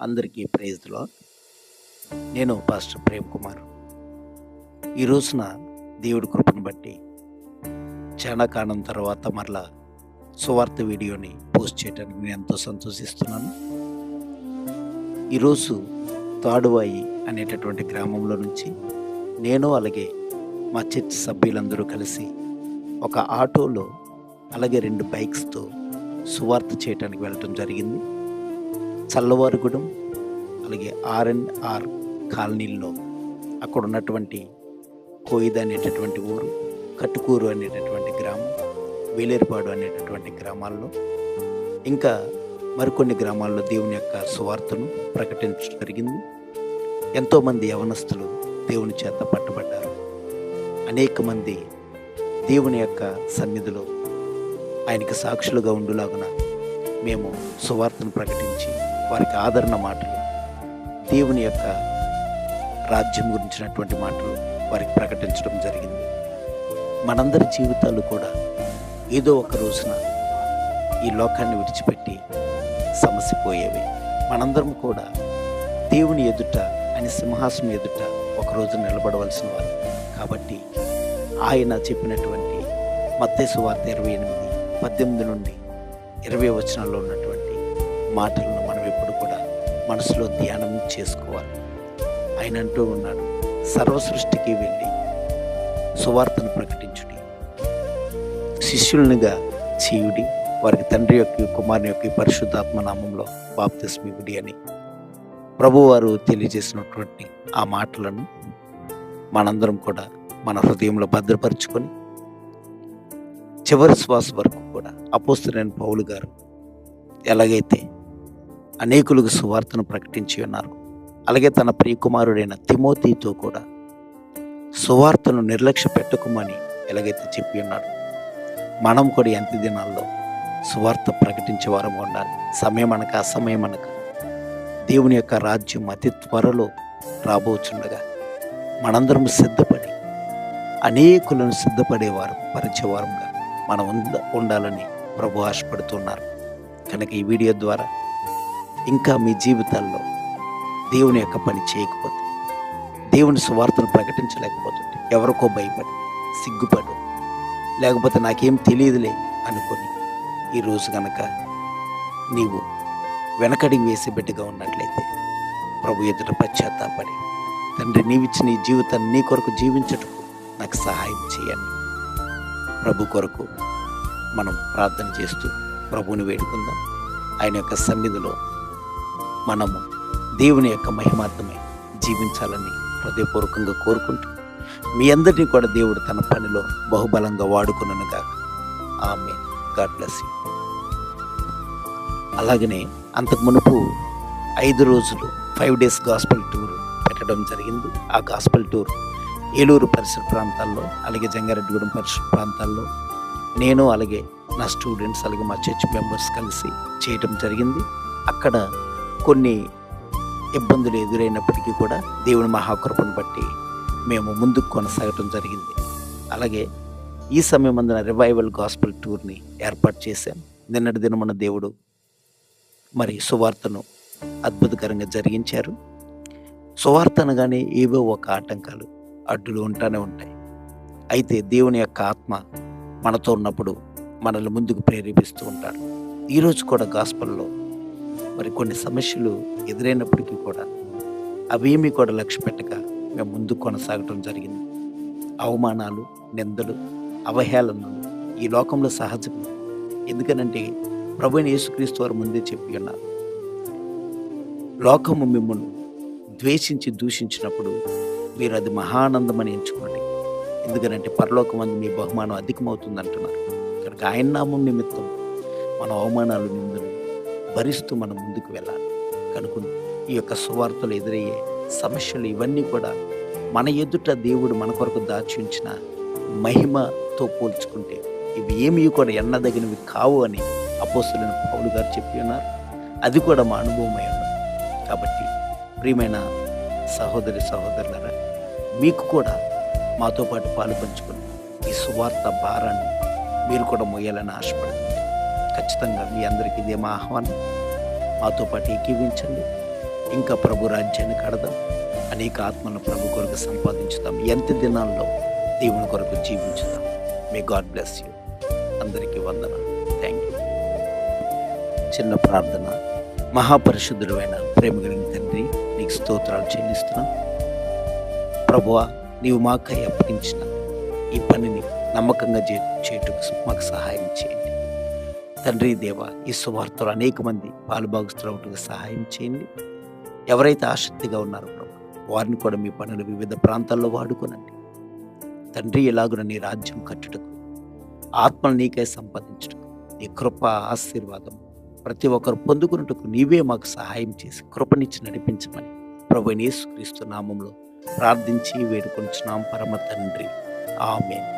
అందరికీ praise the lord. నేను pastor Prem Kumar. ఈ రోజున దేవుడి కృపను బట్టి చాలా కాలం తర్వాత మరలా సువార్త వీడియోని పోస్ట్ చేయడానికి నేను ఎంతో సంతోషిస్తున్నాను. ఈరోజు తాడువాయి అనేటటువంటి గ్రామంలో నుంచి నేను అలాగే మా చర్చ్ సభ్యులందరూ కలిసి ఒక ఆటోలో అలాగే 2 బైక్స్తో సువార్త చేయడానికి వెళ్ళటం జరిగింది. చల్లవారిగూడెం అలాగే R&R కాలనీల్లో అక్కడ ఉన్నటువంటి కోయిద అనేటటువంటి ఊరు, కట్టుకూరు అనేటటువంటి గ్రామం, వేలేరుపాడు అనేటటువంటి గ్రామాల్లో ఇంకా మరికొన్ని గ్రామాల్లో దేవుని యొక్క సువార్తను ప్రకటించడం జరిగింది. ఎంతోమంది యవనస్తులు దేవుని చేత పట్టుబడ్డారు. అనేక మంది దేవుని యొక్క సన్నిధిలో ఆయనకి సాక్షులుగా ఉండులాగున మేము సువార్తను ప్రకటించి వారికి ఆదరణ మాటలు, దేవుని యొక్క రాజ్యం గురించినటువంటి మాటలు వారికి ప్రకటించడం జరిగింది. మనందరి జీవితాలు కూడా ఏదో ఒక రోజున ఈ లోకాన్ని విడిచిపెట్టి సమసిపోయేవి. మనందరం కూడా దేవుని ఎదుట, ఆయన సింహాసనం ఎదుట ఒకరోజు నిలబడవలసిన వారు. కాబట్టి ఆయన చెప్పినటువంటి మత్తయి సువార్త 28:18 నుండి 20 వచనాల్లో ఉన్నటువంటి మాటలను మనం ఎప్పుడు కూడా మనసులో ధ్యానం చేసుకోవాలి. ఆయన అంటూ ఉన్నాడు, సర్వ సృష్టికి వెళ్ళి సువార్తను ప్రకటించుడి, శిష్యులనిగా చేయుడి, వారికి తండ్రి యొక్క కుమారుని యొక్క పరిశుద్ధాత్మ నామంలో బాప్తిస్మివ్వుడి అని ప్రభువారు తెలియజేసినటువంటి ఆ మాటలను మనందరం కూడా మన హృదయంలో భద్రపరుచుకొని చివరి శ్వాస వరకు కూడా అపోస్తలుడైన పౌలు గారు ఎలాగైతే అనేకులకు సువార్తను ప్రకటించి ఉన్నారు, అలాగే తన ప్రియకుమారుడైన తిమోతితో కూడా సువార్తను నిర్లక్ష్య పెట్టకుమని ఎలాగైతే చెప్పి ఉన్నాడు, మనం కూడా ఎంత దినాల్లో సువార్త ప్రకటించే వారం ఉండాలి. సమయం అనక అసమయం అనక దేవుని యొక్క రాజ్యం అతి త్వరలో రాబోచుండగా మనందరం సిద్ధపడి అనేకులను సిద్ధపడేవారు, పరిచేవారంగా మనం ఉండాలని ప్రభు ఆశపడుతున్నారు. కనుక ఈ వీడియో ద్వారా ఇంకా మీ జీవితాల్లో దేవుని యొక్క పని చేయకపోతే, దేవుని సువార్తను ప్రకటించలేకపోతుంటే, ఎవరికో భయపడి సిగ్గుపడు, లేకపోతే నాకేం తెలియదులే అనుకొని ఈరోజు కనుక నీవు వెనకడికి వేసే బిడ్డగా ఉన్నట్లయితే ప్రభు ఎదుట పశ్చాత్తాపడి, తండ్రి నీవిచ్చిన ఈ జీవితాన్ని నీ కొరకు జీవించటకు నాకు సహాయం చేయండి. ప్రభు కొరకు మనం ప్రార్థన చేస్తూ ప్రభువుని వేడుకుందాం. ఆయన యొక్క సన్నిధిలో మనము దేవుని యొక్క మహిమార్థమే జీవించాలని హృదయపూర్వకంగా కోరుకుంటూ మీ అందరినీ కూడా దేవుడు తన పనిలో బహుబలంగా వాడుకుననుగా. ఆమేన్. God bless you. అలాగనే అంతకు మునుపు 5 రోజులు 5 days గాస్పెల్ టూర్ పెట్టడం జరిగింది. ఆ గాస్పెల్ టూర్ ఏలూరు పరిసర ప్రాంతాల్లో, అలాగే జంగారెడ్డిగూడెం పరిసర ప్రాంతాల్లో నేను అలాగే నా స్టూడెంట్స్ అలాగే మా చర్చ్ మెంబర్స్ కలిసి చేయటం జరిగింది. అక్కడ కొన్ని ఇబ్బందులు ఎదురైనప్పటికీ కూడా దేవుని మహాకృపను బట్టి మేము ముందుకు కొనసాగటం జరిగింది. అలాగే ఈ సమయమందున రివైవల్ గాస్పెల్ టూర్ని ఏర్పాటు చేశాం. నిన్నటి దినమున దేవుడు మరి సువార్తను అద్భుతకరంగా జరిగించారు. సువార్త అనగానే ఏవో ఒక ఆటంకాలు, అడ్డులు ఉంటానే ఉంటాయి. అయితే దేవుని యొక్క ఆత్మ మనతో ఉన్నప్పుడు మనల్ని ముందుకు ప్రేరేపిస్తూ ఉంటాడు. ఈరోజు కూడా గాస్పల్లో మరి కొన్ని సమస్యలు ఎదురైనప్పటికీ కూడా అవేమీ కూడా లక్ష్య పెట్టక మేము ముందుకు కొనసాగటం జరిగింది. అవమానాలు, నిందలు, అవహేళనలు ఈ లోకంలో సహజం. ఎందుకనంటే ప్రభువైన యేసుక్రీస్తు వారు ముందే చెప్పి ఉన్నారు, లోకము మిమ్మల్ని ద్వేషించి దూషించినప్పుడు మీరు అది మహానందమని ఎంచుకోండి, ఎందుకనంటే పరలోకమందు మీ బహుమానం అధికమవుతుంది అంటున్నారు. కనుక ఆయన నామం నిమిత్తం మన అవమానాలు, నిందలు భరిస్తూ మనం ముందుకు వెళ్ళాలి. కనుక ఈ యొక్క సువార్తలు ఎదురయ్యే సమస్యలు ఇవన్నీ కూడా మన ఎదుట దేవుడు మన కొరకు దాచి ఉంచిన మహిమతో పోల్చుకుంటే ఇవి ఏమీ కూడా ఎన్నదగినవి కావు అని అపోస్తలుడైన పౌలు గారు చెప్పి ఉన్నారు. అది కూడా మా అనుభవమై ఉన్నది. కాబట్టి ప్రియమైన సహోదరి సహోదరులారా, మీకు కూడా మాతో పాటు పాలు పంచుకొని ఈ సువార్త భారాన్ని మీరు కూడా మోయాలని ఆశపడుతుంది. ఖచ్చితంగా మీ అందరికీ ఇదే మా ఆహ్వానం. మాతో పాటు ఏకీవించండి. ఇంకా ప్రభు రాజ్యాన్ని కడదాం. అనేక ఆత్మలను ప్రభు కొరకు సంపాదించుదాం. ఎంత దినాల్లో దేవుని కొరకు జీవించుదాం. May God bless you. అందరికీ వందనాలు. Thank you. చిన్న ప్రార్థన. మహాపరిశుద్ధుడైన ప్రేమ కలిగిన తండ్రి, నీకు స్తోత్రాలు చెల్లిస్తున్నాం. ప్రభువా, నీవు మాకై అప్పగించిన ఈ పనిని నమ్మకంగా చేయుటకు మాకు సహాయం చేయండి. తండ్రి దేవ, ఈ సువార్తలు అనేక మంది పాలుభాగస్తులవుటకు సహాయం చేయండి. ఎవరైతే ఆసక్తిగా ఉన్నారో ప్రభు, వారిని కూడా మీ పనులు వివిధ ప్రాంతాల్లో వాడుకోనండి. తండ్రి, ఎలాగున నీ రాజ్యం కట్టుటకు, ఆత్మను నీకై సంపాదించుటకు నీ కృప ఆశీర్వాదం ప్రతి ఒక్కరు పొందుకున్నట్టుకు నీవే మాకు సహాయం చేసి కృపనిచ్చి నడిపించమని ప్రభు యేసుక్రీస్తు నామములో ప్రార్థించి వేడుకొనుచున్నాం పరమ తండ్రి. ఆమేన్.